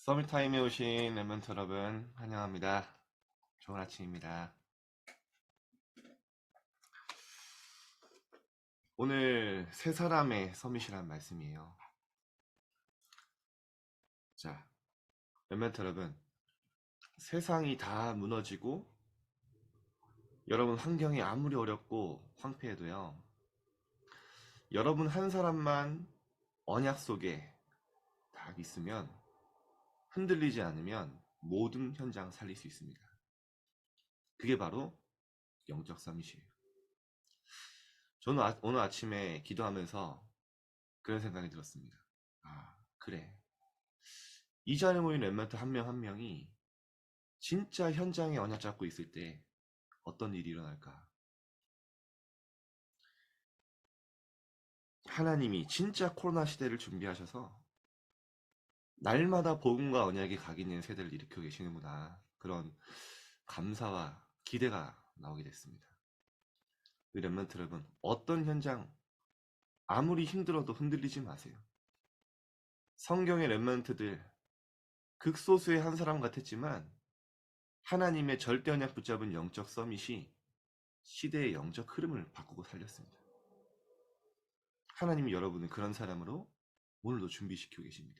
서밋타임에 오신 랩런트 여러분 환영합니다. 좋은 아침입니다. 오늘 세 사람의 서밋이란 말씀이에요. 자, 랩런트 여러분, 세상이 다 무너지고 여러분 환경이 아무리 어렵고 황폐해도요, 여러분 한 사람만 언약 속에 딱 있으면, 흔들리지 않으면 모든 현장 살릴 수 있습니다. 그게 바로 영적 서밋이에요. 저는 오늘 아침에 기도하면서 그런 생각이 들었습니다. 그래. 이 자리에 모인 랩런트 한 명 한 명이 진짜 현장에 언약 잡고 있을 때 어떤 일이 일어날까? 하나님이 진짜 코로나 시대를 준비하셔서 날마다 복음과 언약이 각인된 세대를 일으켜 계시는구나. 그런 감사와 기대가 나오게 됐습니다. 우리 랩런트 여러분, 어떤 현장 아무리 힘들어도 흔들리지 마세요. 성경의 랩런트들 극소수의 한 사람 같았지만 하나님의 절대 언약 붙잡은 영적 서밋이 시대의 영적 흐름을 바꾸고 살렸습니다. 하나님이 여러분을 그런 사람으로 오늘도 준비시키고 계십니다.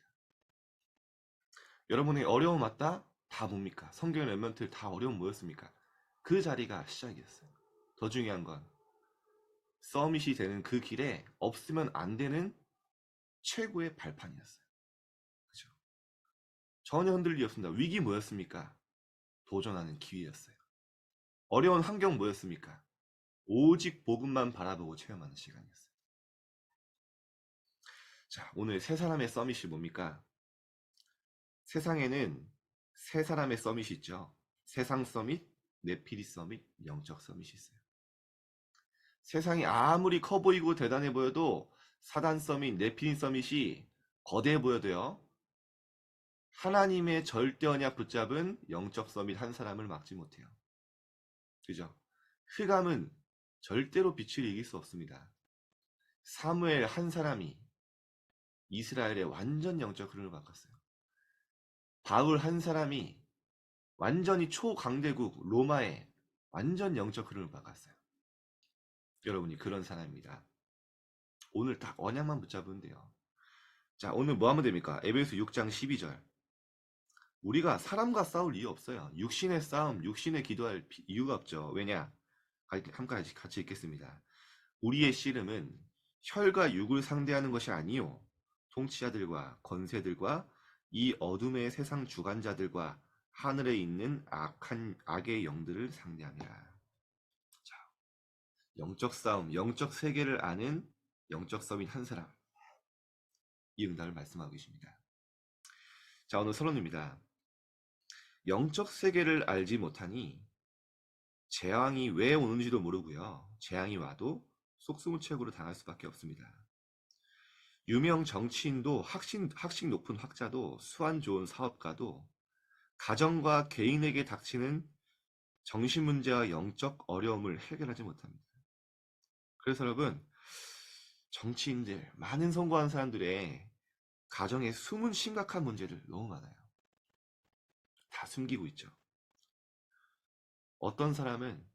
여러분의 어려움 왔다? 다 뭡니까? 성경의 랩런트 다 어려움 뭐였습니까? 그 자리가 시작이었어요. 더 중요한 건 서밋이 되는 그 길에 없으면 안 되는 최고의 발판이었어요. 그죠? 전혀 흔들리 없습니다. 위기 뭐였습니까? 도전하는 기회였어요. 어려운 환경 뭐였습니까? 오직 복음만 바라보고 체험하는 시간이었어요. 자, 오늘 세 사람의 서밋이 뭡니까? 세상에는 세 사람의 서밋이 있죠. 세상 서밋, 네피리 서밋, 영적 서밋이 있어요. 세상이 아무리 커 보이고 대단해 보여도 사단 서밋, 네피리 서밋이 거대해 보여도요. 하나님의 절대 언약 붙잡은 영적 서밋 한 사람을 막지 못해요. 그죠? 흑암은 절대로 빛을 이길 수 없습니다. 사무엘 한 사람이 이스라엘의 완전 영적 흐름을 바꿨어요. 바울 한 사람이 완전히 초강대국 로마의 완전 영적 흐름을 바꿨어요. 여러분이 그런 사람입니다. 오늘 딱 언약만 붙잡으면 돼요. 자, 오늘 뭐 하면 됩니까? 에베소 6장 12절. 우리가 사람과 싸울 이유 없어요. 육신의 싸움, 육신의 기도할 이유가 없죠. 왜냐? 함께 같이 읽겠습니다. 우리의 씨름은 혈과 육을 상대하는 것이 아니요 통치자들과 권세들과 이 어둠의 세상 주관자들과 하늘에 있는 악의 영들을 상대함이라. 자, 영적 싸움, 영적 세계를 아는 영적 서밋 한 사람, 이 응답을 말씀하고 계십니다. 자, 오늘 서론입니다. 영적 세계를 알지 못하니 재앙이 왜 오는지도 모르고요. 재앙이 와도 속수무책으로 당할 수밖에 없습니다. 유명 정치인도 학식 높은 학자도 수완 좋은 사업가도 가정과 개인에게 닥치는 정신 문제와 영적 어려움을 해결하지 못합니다. 그래서 여러분, 정치인들, 많은 성공한 사람들의 가정에 숨은 심각한 문제들 너무 많아요. 다 숨기고 있죠. 어떤 사람은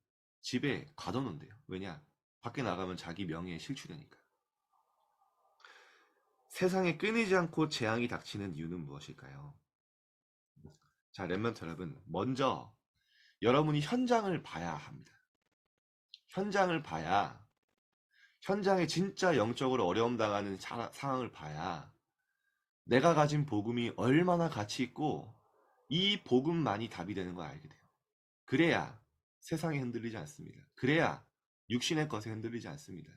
집에 가둬놓는데요. 왜냐? 밖에 나가면 자기 명예에 실추되니까. 세상에 끊이지 않고 재앙이 닥치는 이유는 무엇일까요? 자, 랩런트 여러분, 먼저 여러분이 현장을 봐야 합니다. 현장을 봐야, 현장에 진짜 영적으로 어려움 당하는 상황을 봐야 내가 가진 복음이 얼마나 가치 있고 이 복음만이 답이 되는 걸 알게 돼요. 그래야 세상에 흔들리지 않습니다. 그래야 육신의 것에 흔들리지 않습니다.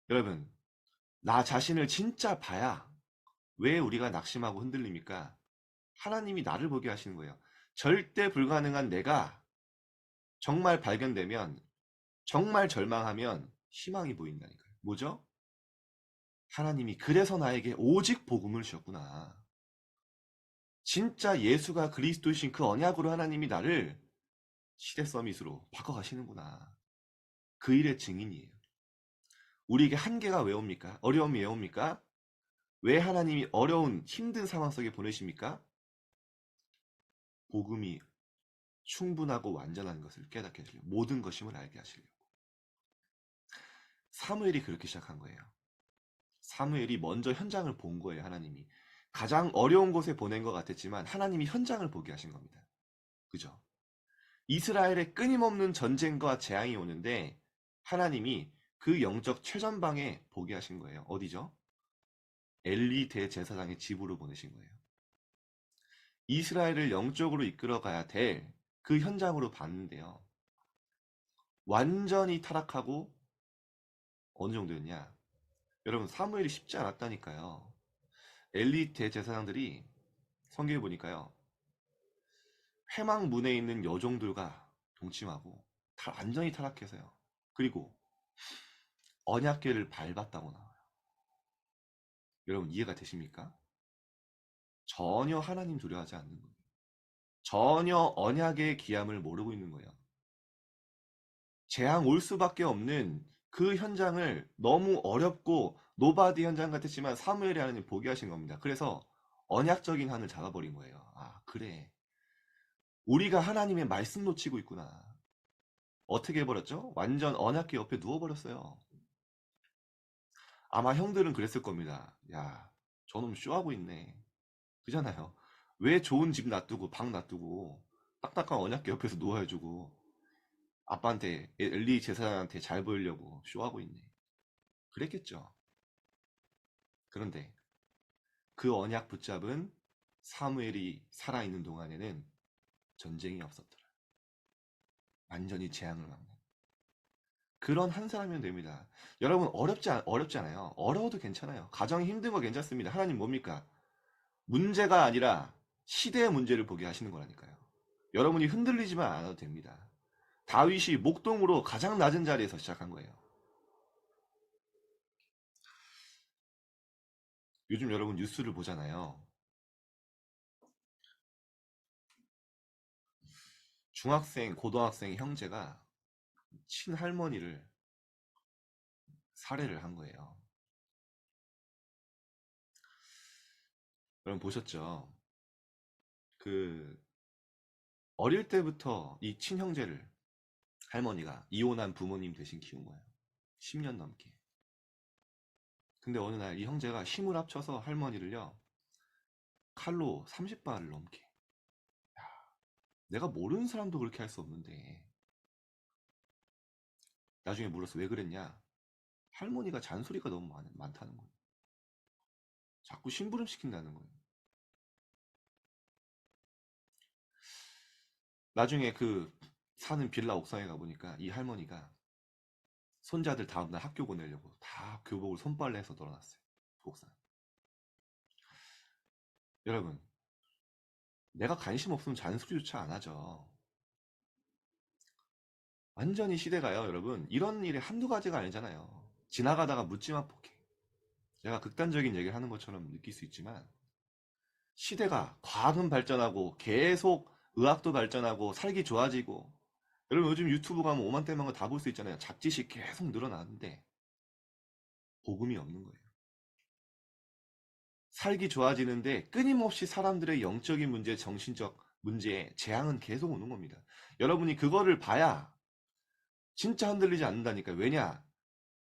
여러분, 나 자신을 진짜 봐야 왜 우리가 낙심하고 흔들립니까? 하나님이 나를 보게 하시는 거예요. 절대 불가능한 내가 정말 발견되면, 정말 절망하면 희망이 보인다니까요. 뭐죠? 하나님이 그래서 나에게 오직 복음을 주셨구나. 진짜 예수가 그리스도이신 그 언약으로 하나님이 나를 시대 서밋으로 바꿔가시는구나. 그 일의 증인이에요. 우리에게 한계가 왜 옵니까? 어려움이 왜 옵니까? 왜 하나님이 어려운 힘든 상황 속에 보내십니까? 복음이 충분하고 완전한 것을 깨닫게 하시려고, 모든 것임을 알게 하시려고. 사무엘이 그렇게 시작한 거예요. 사무엘이 먼저 현장을 본 거예요. 하나님이 가장 어려운 곳에 보낸 것 같았지만 하나님이 현장을 보게 하신 겁니다. 그죠? 이스라엘의 끊임없는 전쟁과 재앙이 오는데 하나님이 그 영적 최전방에 보게 하신 거예요. 어디죠? 엘리 대제사장의 집으로 보내신 거예요. 이스라엘을 영적으로 이끌어 가야 될 그 현장으로 봤는데요. 완전히 타락하고 어느 정도였냐? 여러분, 사무엘이 쉽지 않았다니까요. 엘리 대제사장들이 성경에 보니까요. 회막문에 있는 여종들과 동침하고 완전히 타락해서요. 그리고 언약궤를 밟았다고 나와요. 여러분, 이해가 되십니까? 전혀 하나님 두려워하지 않는 거예요. 전혀 언약의 기함을 모르고 있는 거예요. 재앙 올 수밖에 없는 그 현장을 너무 어렵고 노바디 현장 같았지만 사무엘이 하나님 보게 하신 겁니다. 그래서 언약적인 한을 잡아버린 거예요. 아, 그래. 우리가 하나님의 말씀 놓치고 있구나. 어떻게 해버렸죠? 완전 언약궤 옆에 누워버렸어요. 아마 형들은 그랬을 겁니다. 야, 저놈 쇼하고 있네. 그잖아요. 왜 좋은 집 놔두고 방 놔두고 딱딱한 언약궤 옆에서 누워해주고 아빠한테 엘리 제사장한테 잘 보이려고 쇼하고 있네. 그랬겠죠. 그런데 그 언약 붙잡은 사무엘이 살아있는 동안에는 전쟁이 없었더라. 완전히 재앙을 막는 그런 한 사람이면 됩니다. 여러분, 어렵지 않아요. 어려워도 괜찮아요. 가정이 힘든 거 괜찮습니다. 하나님 뭡니까? 문제가 아니라 시대의 문제를 보게 하시는 거라니까요. 여러분이 흔들리지만 않아도 됩니다. 다윗이 목동으로 가장 낮은 자리에서 시작한 거예요. 요즘 여러분 뉴스를 보잖아요. 중학생, 고등학생 형제가 친할머니를 살해를 한 거예요. 여러분 보셨죠? 그 어릴 때부터 이 친형제를 할머니가 이혼한 부모님 대신 키운 거예요. 10년 넘게. 근데 어느 날 이 형제가 힘을 합쳐서 할머니를요, 칼로 30발을 넘게. 야, 내가 모르는 사람도 그렇게 할 수 없는데. 나중에 물어서 왜 그랬냐? 할머니가 잔소리가 너무 많다는 거예요. 자꾸 심부름 시킨다는 거예요. 나중에 그 사는 빌라 옥상에 가보니까 이 할머니가 손자들 다음날 학교 보내려고 다 교복을 손빨래해서 널어놨어요. 옥상. 여러분, 내가 관심 없으면 잔소리조차 안 하죠. 완전히 시대가요, 여러분. 이런 일이 한두 가지가 아니잖아요. 지나가다가 묻지마 폭행. 제가 극단적인 얘기를 하는 것처럼 느낄 수 있지만 시대가 과학은 발전하고 계속 의학도 발전하고 살기 좋아지고 여러분 요즘 유튜브 가면 오만때만 거 다 볼 수 있잖아요. 잡지식 계속 늘어나는데 복음이 없는 거예요. 살기 좋아지는데 끊임없이 사람들의 영적인 문제, 정신적 문제에 재앙은 계속 오는 겁니다. 여러분이 그거를 봐야 진짜 흔들리지 않는다니까요. 왜냐?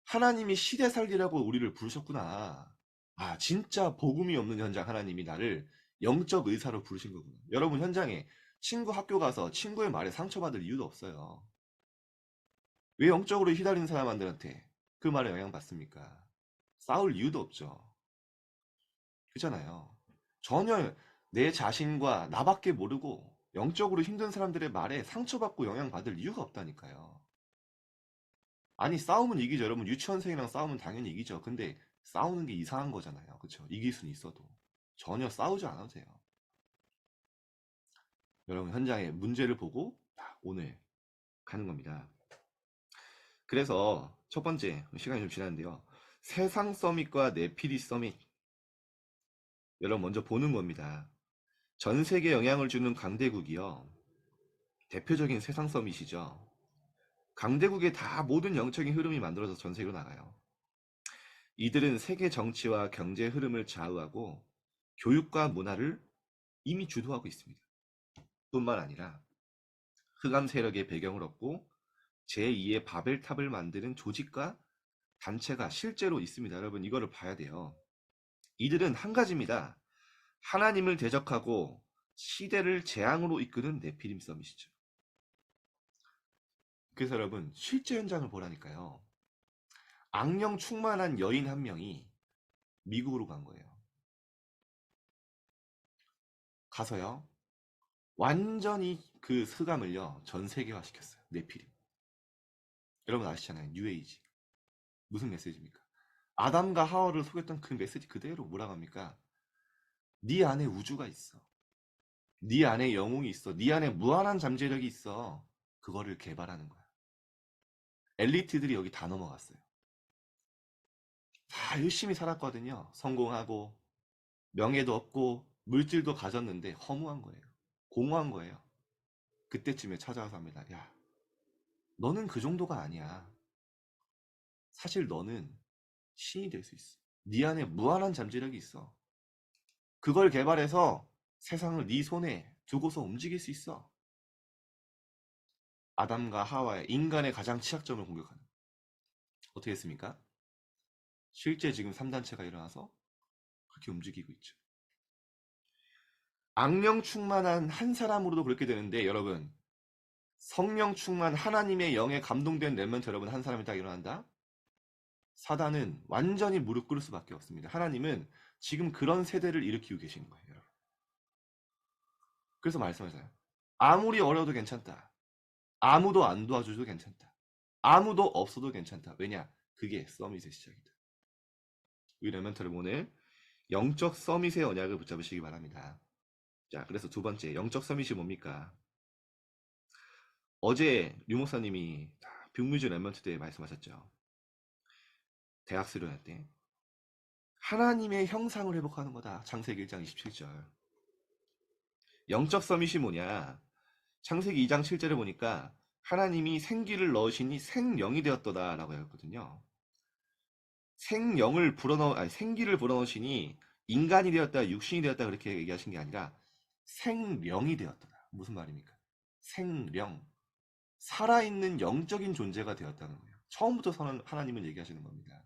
하나님이 시대 살기라고 우리를 부르셨구나. 아, 진짜 복음이 없는 현장 하나님이 나를 영적 의사로 부르신 거구나. 여러분 현장에 친구 학교 가서 친구의 말에 상처받을 이유도 없어요. 왜 영적으로 휘달린 사람들한테 그 말에 영향받습니까? 싸울 이유도 없죠. 그렇잖아요. 전혀 내 자신과 나밖에 모르고 영적으로 힘든 사람들의 말에 상처받고 영향받을 이유가 없다니까요. 아니 싸우면 이기죠. 여러분 유치원생이랑 싸우면 당연히 이기죠. 근데 싸우는 게 이상한 거잖아요. 그렇죠? 이길 수는 있어도 전혀 싸우지 않아도 돼요. 여러분 현장에 문제를 보고 오늘 가는 겁니다. 그래서 첫 번째 시간이 좀 지났는데요. 세상 서밋과 네피리 서밋 여러분 먼저 보는 겁니다. 전 세계에 영향을 주는 강대국이요. 대표적인 세상 서밋이죠. 강대국에 다 모든 영적인 흐름이 만들어져서 전 세계로 나가요. 이들은 세계 정치와 경제 흐름을 좌우하고 교육과 문화를 이미 주도하고 있습니다. 뿐만 아니라 흑암 세력의 배경을 얻고 제2의 바벨탑을 만드는 조직과 단체가 실제로 있습니다. 여러분 이거를 봐야 돼요. 이들은 한 가지입니다. 하나님을 대적하고 시대를 재앙으로 이끄는 네피림 서밋이죠. 그래서 여러분 실제 현장을 보라니까요. 악령 충만한 여인 한 명이 미국으로 간 거예요. 가서요. 완전히 그 흑암을요. 전 세계화 시켰어요. 네피림. 여러분 아시잖아요. 뉴에이지. 무슨 메시지입니까? 아담과 하와를 속였던 그 메시지 그대로 뭐라고 합니까? 네 안에 우주가 있어. 네 안에 영웅이 있어. 네 안에 무한한 잠재력이 있어. 그거를 개발하는 거야. 엘리트들이 여기 다 넘어갔어요. 다 열심히 살았거든요. 성공하고 명예도 얻고 물질도 가졌는데 허무한 거예요. 공허한 거예요. 그때쯤에 찾아와서 합니다. 야, 너는 그 정도가 아니야. 사실 너는 신이 될 수 있어. 네 안에 무한한 잠재력이 있어. 그걸 개발해서 세상을 네 손에 두고서 움직일 수 있어. 아담과 하와의 인간의 가장 취약점을 공격하는. 어떻게 했습니까? 실제 지금 3단체가 일어나서 그렇게 움직이고 있죠. 악령 충만한 한 사람으로도 그렇게 되는데 여러분 성령 충만 하나님의 영에 감동된 렘넌트 여러분 한 사람이 딱 일어난다? 사단은 완전히 무릎 꿇을 수밖에 없습니다. 하나님은 지금 그런 세대를 일으키고 계시는 거예요. 여러분. 그래서 말씀하잖아요. 아무리 어려워도 괜찮다. 아무도 안 도와줘도 괜찮다. 아무도 없어도 괜찮다. 왜냐? 그게 서밋의 시작이다. 우리 렘넌트를 오늘 영적 서밋의 언약을 붙잡으시기 바랍니다. 자, 그래서 두 번째 영적 서밋이 뭡니까? 어제 류 목사님이 빅뮤즈 렘넌트 때 말씀하셨죠. 대학 수련할 때 하나님의 형상을 회복하는 거다. 창세기 1장 27절. 영적 서밋이 뭐냐? 창세기 2장 7절에 보니까 하나님이 생기를 넣으시니 생령이 되었도다라고 했거든요. 생기를 불어넣으시니 인간이 되었다, 육신이 되었다 그렇게 얘기하신 게 아니라 생령이 되었다. 무슨 말입니까? 생령. 살아있는 영적인 존재가 되었다는 거예요. 처음부터 하나님은 얘기하시는 겁니다.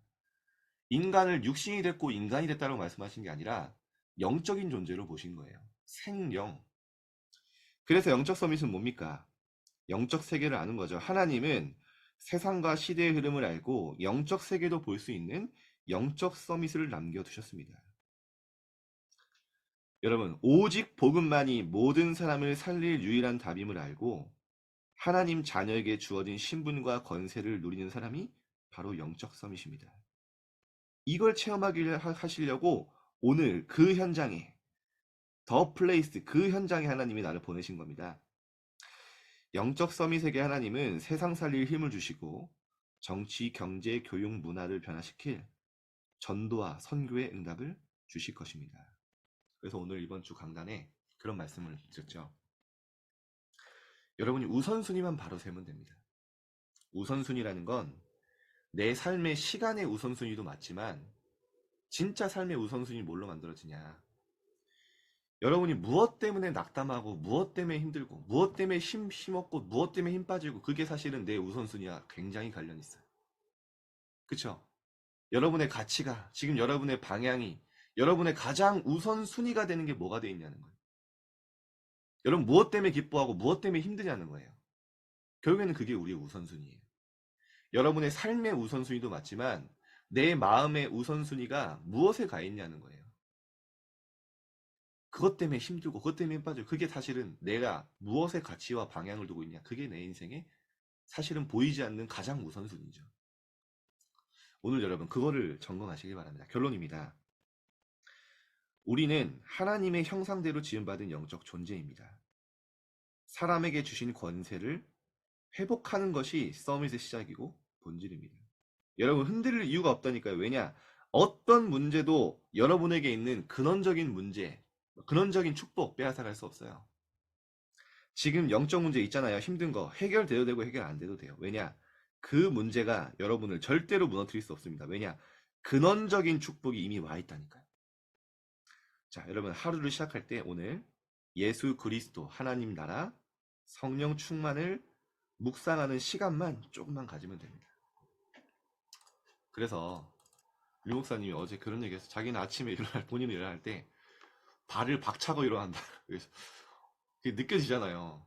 인간을 육신이 됐고 인간이 됐다고 말씀하신 게 아니라 영적인 존재로 보신 거예요. 생령. 그래서 영적 서밋은 뭡니까? 영적 세계를 아는 거죠. 하나님은 세상과 시대의 흐름을 알고 영적 세계도 볼 수 있는 영적 서밋을 남겨두셨습니다. 여러분, 오직 복음만이 모든 사람을 살릴 유일한 답임을 알고 하나님 자녀에게 주어진 신분과 권세를 누리는 사람이 바로 영적 서밋입니다. 이걸 체험하시려고 오늘 그 현장에 더 플레이스 그 현장에 하나님이 나를 보내신 겁니다. 영적 서밋에게 하나님은 세상 살릴 힘을 주시고 정치, 경제, 교육, 문화를 변화시킬 전도와 선교의 응답을 주실 것입니다. 그래서 오늘 이번 주 강단에 그런 말씀을 드렸죠. 여러분이 우선순위만 바로 세면 됩니다. 우선순위라는 건 내 삶의 시간의 우선순위도 맞지만 진짜 삶의 우선순위 뭘로 만들어지냐. 여러분이 무엇 때문에 낙담하고 무엇 때문에 힘들고 무엇 때문에 힘없고 무엇 때문에 힘 빠지고 그게 사실은 내 우선순위와 굉장히 관련 있어요. 그쵸? 여러분의 가치가 지금 여러분의 방향이 여러분의 가장 우선순위가 되는 게 뭐가 돼 있냐는 거예요. 여러분 무엇 때문에 기뻐하고 무엇 때문에 힘드냐는 거예요. 결국에는 그게 우리의 우선순위예요. 여러분의 삶의 우선순위도 맞지만 내 마음의 우선순위가 무엇에 가 있냐는 거예요. 그것 때문에 힘들고 그것 때문에 힘 빠지고 그게 사실은 내가 무엇의 가치와 방향을 두고 있냐. 그게 내 인생에 사실은 보이지 않는 가장 우선순위죠. 오늘 여러분 그거를 점검하시기 바랍니다. 결론입니다. 우리는 하나님의 형상대로 지음받은 영적 존재입니다. 사람에게 주신 권세를 회복하는 것이 서밋의 시작이고 본질입니다. 여러분 흔들릴 이유가 없다니까요. 왜냐? 어떤 문제도 여러분에게 있는 근원적인 문제, 근원적인 축복 빼앗아갈 수 없어요. 지금 영적 문제 있잖아요. 힘든 거 해결돼도 되고 해결 안 돼도 돼요. 왜냐? 그 문제가 여러분을 절대로 무너뜨릴 수 없습니다. 왜냐? 근원적인 축복이 이미 와 있다니까요. 자, 여러분 하루를 시작할 때 오늘 예수 그리스도 하나님 나라 성령 충만을 묵상하는 시간만 조금만 가지면 됩니다. 그래서 류 목사님이 어제 그런 얘기했어. 자기는 아침에 본인이 일어날 때 발을 박차고 일어난다. 그래서 그게 느껴지잖아요.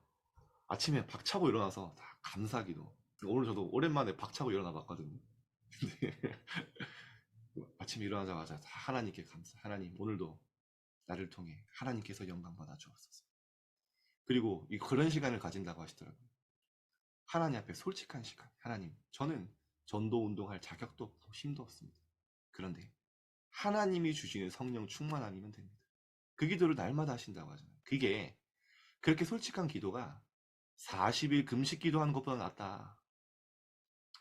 아침에 박차고 일어나서 다 감사기도. 오늘 저도 오랜만에 박차고 일어나 봤거든요. 아침에 일어나자마자 다 하나님께 감사. 하나님 오늘도 나를 통해 하나님께서 영광 받아 주옵소서. 그리고 그런 시간을 가진다고 하시더라고요. 하나님 앞에 솔직한 시간. 하나님, 저는 전도 운동할 자격도 없고 힘도 없습니다. 그런데 하나님이 주시는 성령 충만함이면 됩니다. 그 기도를 날마다 하신다고 하잖아요. 그게 그렇게 솔직한 기도가 40일 금식 기도하는 것보다 낫다.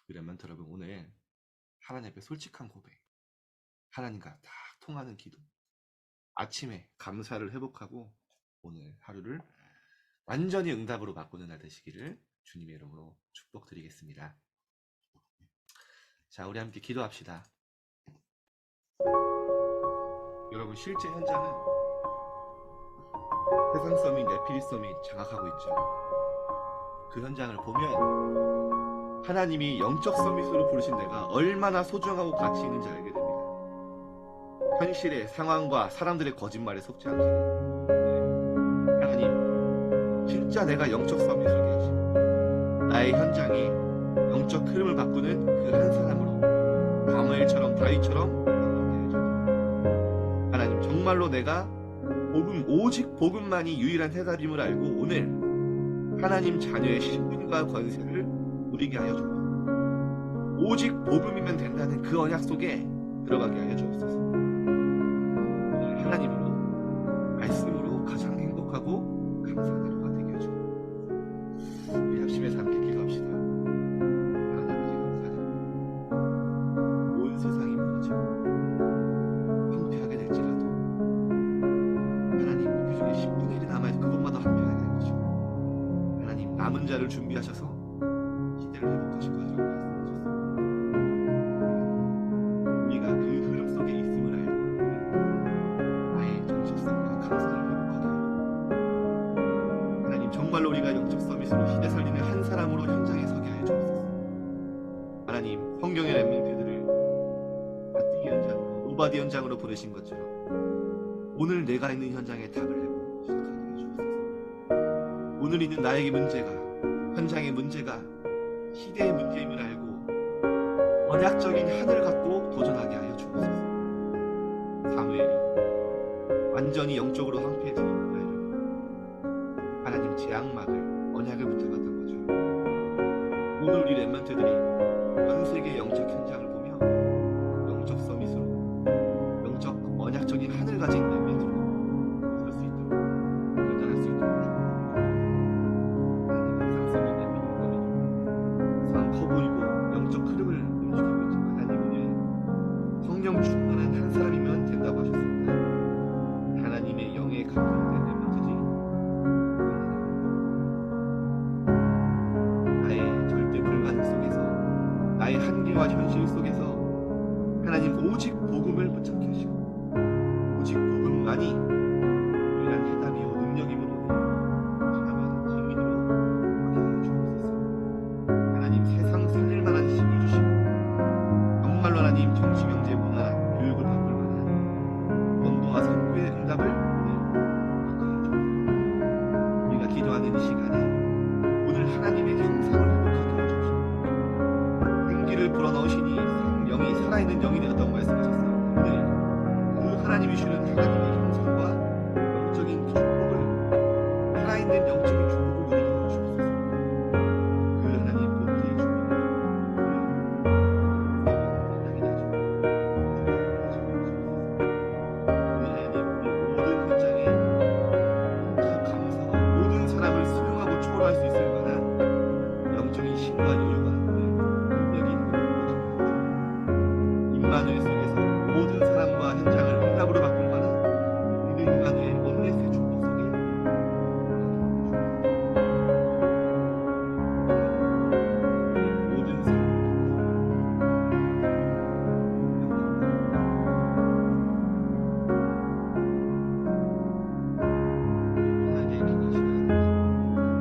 그러면 여러분 오늘 하나님 앞에 솔직한 고백, 하나님과 딱 통하는 기도, 아침에 감사를 회복하고 오늘 하루를 완전히 응답으로 바꾸는 날 되시기를 주님의 이름으로 축복드리겠습니다. 자, 우리 함께 기도합시다. 여러분 실제 현장은 세상 서밋, 네피리 서밋 장악하고 있죠. 그 현장을 보면 하나님이 영적 서밋으로 부르신 데가 얼마나 소중하고 가치 있는지 알게 됩니다. 현실의 상황과 사람들의 거짓말에 속지 않게 하나님 진짜 내가 영적 서밋을 하게 하시고 나의 현장이 영적 흐름을 바꾸는 그 한 사람으로 사무엘처럼 다윗처럼 하나님 정말로 내가 오직 복음만이 유일한 해답임을 알고 오늘 하나님 자녀의 신분과 권세를 누리게 하여 주옵소서. 오직 복음이면 된다는 그 언약 속에 들어가게 하여 주옵소서. 오늘 하나님으로 말씀으로 가장 행복하고 감사한 하루가 되게 해주옵소서. 우리 합심해서 함께 기도합시다. 하나님 아버지 감사드립니다. 온 세상이 무너지고 황폐하게 될지라도 하나님 그 중에 10분의 1이 남아있어 그것마다 황폐하게 될 것이고 하나님 남은 자를 준비하셔서 시대를 회복하실 것이라고 말씀하셨습니다. 우리가 그 흐름 속에 있음을 알고 나의 정체성과 감사를 회복하게 하여 하나님 정말로 우리가 영적 서밋으로 시대 살리는 한 사람으로 현장에 서게 하여 주옵소서. 하나님 성경의 렘넌트들을 바티기 현장으로 노바디 현장으로 보내신 것처럼 오늘 내가 있는 현장에 답을 내고 시작하게 하여 주옵소서. 오늘 있는 나에게 문제가 현장의 문제가 시대의 문제임을 알고 언약적인 하늘을 갖고 도전하게 하여 주옵소서. 사무엘이 완전히 영적으로 황폐해진 이스라엘을 하나님 제약막을 언약을 붙잡았던 것처럼 오늘 우리 렘넌트들이 전 세계 영적 현장을 보며 영적 서밋으로 영적 언약적인 하늘 가진 렘넌트로 설 수 있도록 결단할 수 있도록 커보이고 영적 흐름을 움직이고 있지만 하나님은 성령 충만한 한 사람이면 된다고 하셨습니다. 하나님의 영에 감동된 렘넌트들이 나의 절대 불가능 속에서 나의 한계와 현실 속에서 하나님 오직 복음을 붙잡게 하시고 오직 복음만이 유일한 해답이요 능력임으로 강하면 증인으로 하게 하여 주옵소서. 하나님 세상 살릴 만한 힘을 주시고 정말로 하나님 정치, 경제, 문화, 교육을 바꿀 만한 전도와 선교의 응답을 오늘 받게 하여 주옵소서. 우리가 기도하는 이 시간에 오늘 하나님의 형상을 회복하게 하여 주옵소서. 생기를 불어넣으시니 영이 살아있는 영이 되었다고 말씀하셨어요. 오늘 그 하나님이 주시는 하나님의 형상과 영적인 축복을 살아있는 영적인 축복을 누리게 하여 주옵소서. 그 하나님 본체의 주님을 오늘 하나님 우리 모든 현장에 다 감사와 모든 사람을 수용하고 초월할 수 있을 만한 영적인 힘과 여유가 능력이 있는 임마누엘 속에서 모든